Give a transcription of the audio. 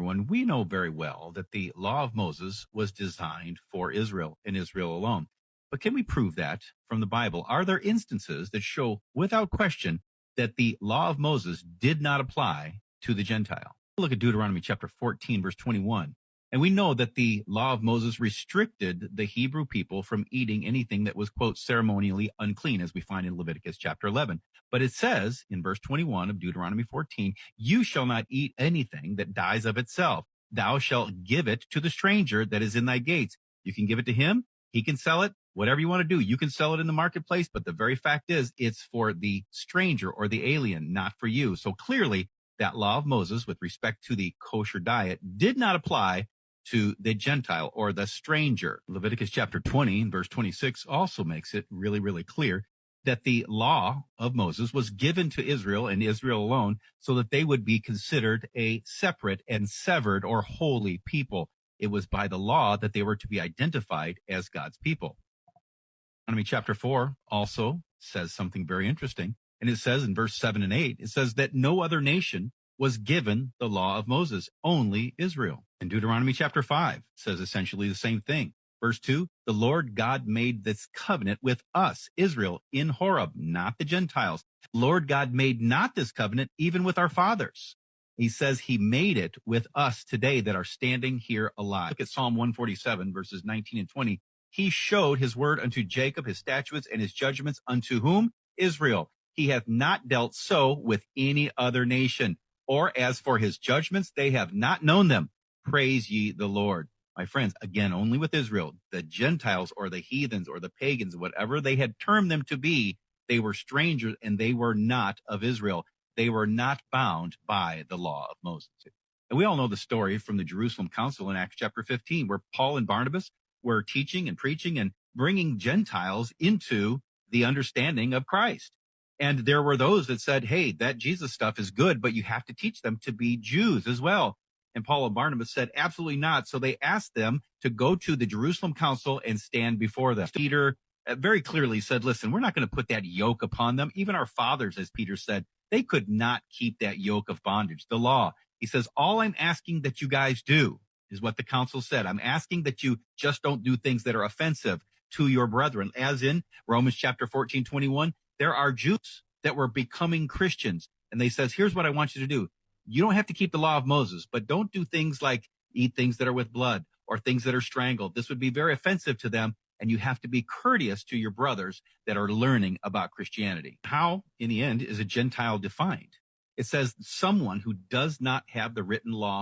everyone. We know very well that the law of Moses was designed for Israel and Israel alone. But can we prove that from the Bible? Are there instances that show without question that the law of Moses did not apply to the Gentile? Look at Deuteronomy chapter 14, verse 21. And we know that the law of Moses restricted the Hebrew people from eating anything that was, quote, ceremonially unclean, as we find in Leviticus chapter 11. But it says in verse 21 of Deuteronomy 14, you shall not eat anything that dies of itself. Thou shalt give it to the stranger that is in thy gates. You can give it to him. He can sell it. Whatever you want to do, you can sell it in the marketplace. But the very fact is, it's for the stranger or the alien, not for you. So clearly, that law of Moses with respect to the kosher diet did not apply to the Gentile or the stranger. Leviticus chapter 20, verse 26 also makes it really, really clear that the law of Moses was given to Israel and Israel alone so that they would be considered a separate and severed or holy people. It was by the law that they were to be identified as God's people. Deuteronomy chapter 4 also says something very interesting. And it says in verse 7 and 8, it says that no other nation was given the law of Moses, only Israel. And Deuteronomy chapter 5 says essentially the same thing. Verse 2, the Lord God made this covenant with us, Israel, in Horeb, not the Gentiles. Lord God made not this covenant even with our fathers. He says he made it with us today that are standing here alive. Look at Psalm 147, verses 19 and 20. He showed his word unto Jacob, his statutes and his judgments unto whom? Israel. He hath not dealt so with any other nation. Or as for his judgments, they have not known them. Praise ye the Lord. My friends, again, only with Israel, the Gentiles or the heathens or the pagans, whatever they had termed them to be, they were strangers and they were not of Israel. They were not bound by the law of Moses. And we all know the story from the Jerusalem Council in Acts chapter 15, where Paul and Barnabas were teaching and preaching and bringing Gentiles into the understanding of Christ. And there were those that said, hey, that Jesus stuff is good, but you have to teach them to be Jews as well. And Paul and Barnabas said, absolutely not. So they asked them to go to the Jerusalem Council and stand before them. Peter very clearly said, listen, we're not going to put that yoke upon them. Even our fathers, as Peter said, they could not keep that yoke of bondage, the law. He says, all I'm asking that you guys do is what the council said. I'm asking that you just don't do things that are offensive to your brethren. As in Romans chapter 14, 21, there are Jews that were becoming Christians. And they says, here's what I want you to do. You don't have to keep the law of Moses, but don't do things like eat things that are with blood or things that are strangled. This would be very offensive to them. And you have to be courteous to your brothers that are learning about Christianity. How, in the end, is a Gentile defined? It says someone who does not have the written law